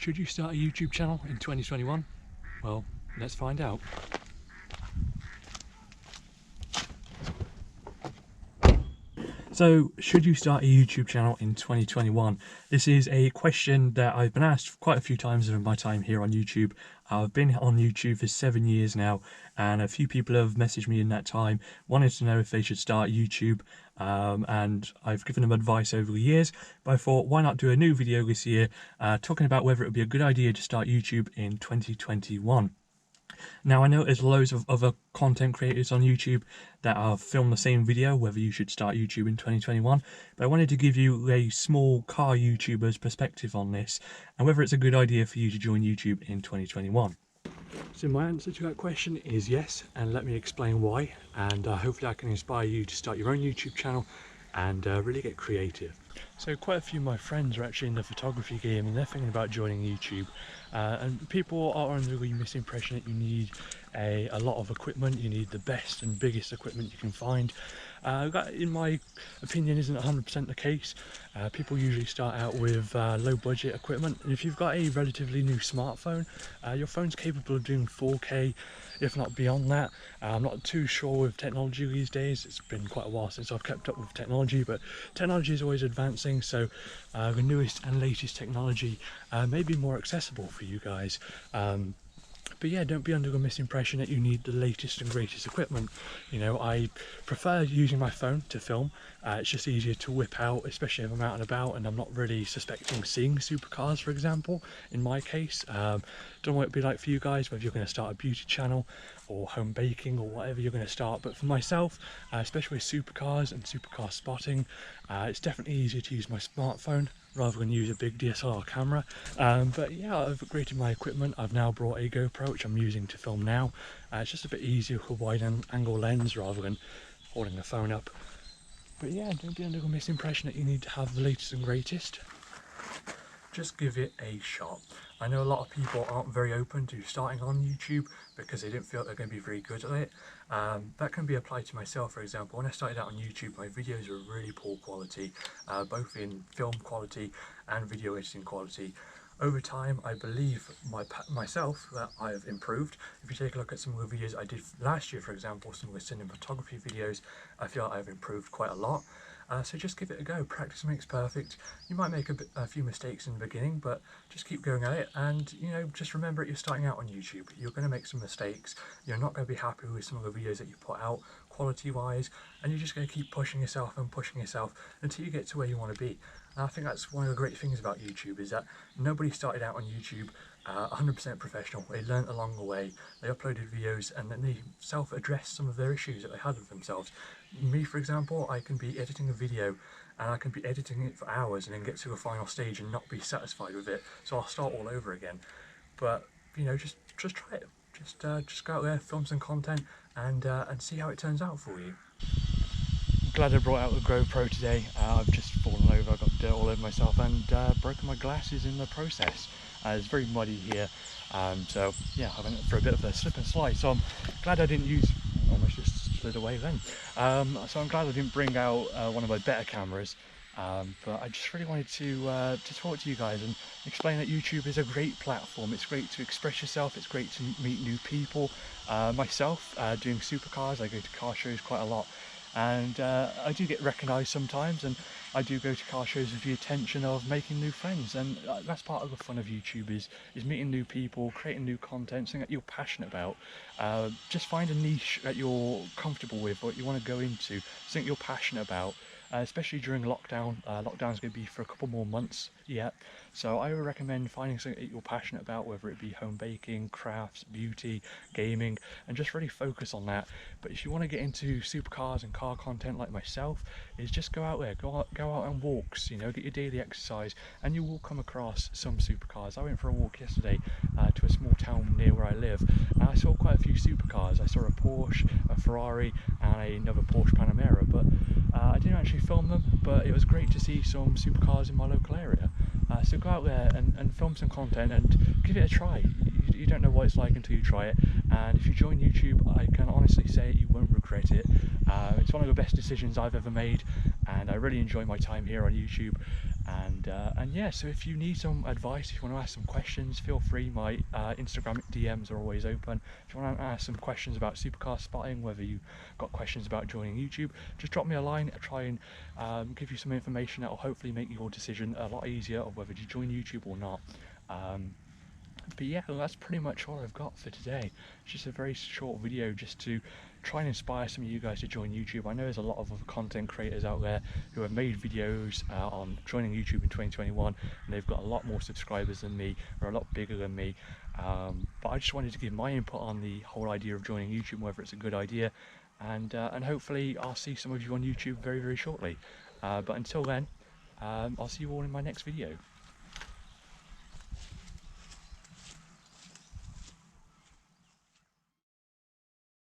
Should you start a YouTube channel in 2021? Well, let's find out. So, should you start a YouTube channel in 2021? This is a question that I've been asked quite a few times in my time here on YouTube. I've been on YouTube for 7 years now, and a few people have messaged me in that time, wanted to know if they should start YouTube, and I've given them advice over the years, but I thought, why not do a new video this year, talking about whether it would be a good idea to start YouTube in 2021. Now, I know there's loads of other content creators on YouTube that have filmed the same video, whether you should start YouTube in 2021, but I wanted to give you a small car YouTuber's perspective on this, and whether it's a good idea for you to join YouTube in 2021. So my answer to that question is yes, and let me explain why, and hopefully I can inspire you to start your own YouTube channel and really get creative. So quite a few of my friends are actually in the photography game and they're thinking about joining YouTube, and people are under the misimpression that you need a lot of equipment, you need the best and biggest equipment you can find. That, in my opinion, isn't 100% the case. People usually start out with low budget equipment, and if you've got a relatively new smartphone, your phone's capable of doing 4K, if not beyond that. I'm not too sure with technology these days. It's been quite a while since I've kept up with technology, but technology is always advancing, so the newest and latest technology may be more accessible for you guys. But yeah, don't be under the misimpression that you need the latest and greatest equipment. You know, I prefer using my phone to film. It's just easier to whip out, especially if I'm out and about and I'm not really suspecting seeing supercars, for example, in my case. Don't know what it'd be like for you guys, whether you're going to start a beauty channel or home baking or whatever you're going to start. But for myself, especially with supercars and supercar spotting, it's definitely easier to use my smartphone rather than use a big DSLR camera. But yeah, I've upgraded my equipment. I've now brought a GoPro, which I'm using to film now. It's just a bit easier with a wide angle lens rather than holding the phone up. But yeah, don't be under the misimpression that you need to have the latest and greatest. Just give it a shot. I know a lot of people aren't very open to starting on YouTube because they don't feel they're going to be very good at it. That can be applied to myself, for example. When I started out on YouTube, my videos were really poor quality, both in film quality and video editing quality. Over time, I believe myself that I have improved. If you take a look at some of the videos I did last year, for example, some of the cinematography videos, I feel I've improved quite a lot. So just give it a go. Practice makes perfect. You might make a few mistakes in the beginning, but just keep going at it. And, you know, just remember that you're starting out on YouTube. You're going to make some mistakes. You're not going to be happy with some of the videos that you put out quality-wise, and you're just going to keep pushing yourself and pushing yourself until you get to where you want to be. And I think that's one of the great things about YouTube, is that nobody started out on YouTube 100% professional. They learnt along the way, they uploaded videos, and then they self-addressed some of their issues that they had with themselves. Me, for example, I can be editing a video and I can be editing it for hours and then get to a final stage and not be satisfied with it, so I'll start all over again. But you know, just try it. Just go out there, film some content, and see how it turns out for you. Glad I brought out the GoPro today. I've just fallen over, I got dirt all over myself, and broken my glasses in the process. It's very muddy here, so yeah, I went for a bit of a slip and slide, so I'm glad I didn't use, almost just slid away then. So I'm glad I didn't bring out one of my better cameras, but I just really wanted to talk to you guys and explain that YouTube is a great platform. It's great to express yourself, it's great to meet new people. Myself, doing supercars, I go to car shows quite a lot, and I do get recognised sometimes, and I do go to car shows with the intention of making new friends, and that's part of the fun of YouTube, is meeting new people, creating new content, something that you're passionate about. Just find a niche that you're comfortable with, what you want to go into, something you're passionate about. Especially during lockdown. Lockdown's going to be for a couple more months yet, so I would recommend finding something that you're passionate about, whether it be home baking, crafts, beauty, gaming, and just really focus on that. But if you want to get into supercars and car content like myself, is just go out there, go out on walks, you know, get your daily exercise, and you will come across some supercars. I went for a walk yesterday to a small town near where I live, and I saw quite a few supercars. I saw a Porsche, a Ferrari, and another Porsche Panamera, but I didn't actually film them, but it was great to see some supercars in my local area. So go out there and film some content and give it a try. You don't know what it's like until you try it, and if you join YouTube, I can honestly say you won't regret it. It's one of the best decisions I've ever made, and I really enjoy my time here on YouTube. And yeah, so if you need some advice, if you want to ask some questions, feel free. My Instagram DMs are always open. If you want to ask some questions about supercar spotting, whether you got questions about joining YouTube, just drop me a line. I'll try and give you some information that will hopefully make your decision a lot easier of whether to join YouTube or not. But yeah, well, that's pretty much all I've got for today. It's just a very short video just to try and inspire some of you guys to join YouTube. I know there's a lot of other content creators out there who have made videos on joining YouTube in 2021, and they've got a lot more subscribers than me, or a lot bigger than me. But I just wanted to give my input on the whole idea of joining YouTube, whether it's a good idea, and hopefully I'll see some of you on YouTube very, very shortly. But until then, I'll see you all in my next video.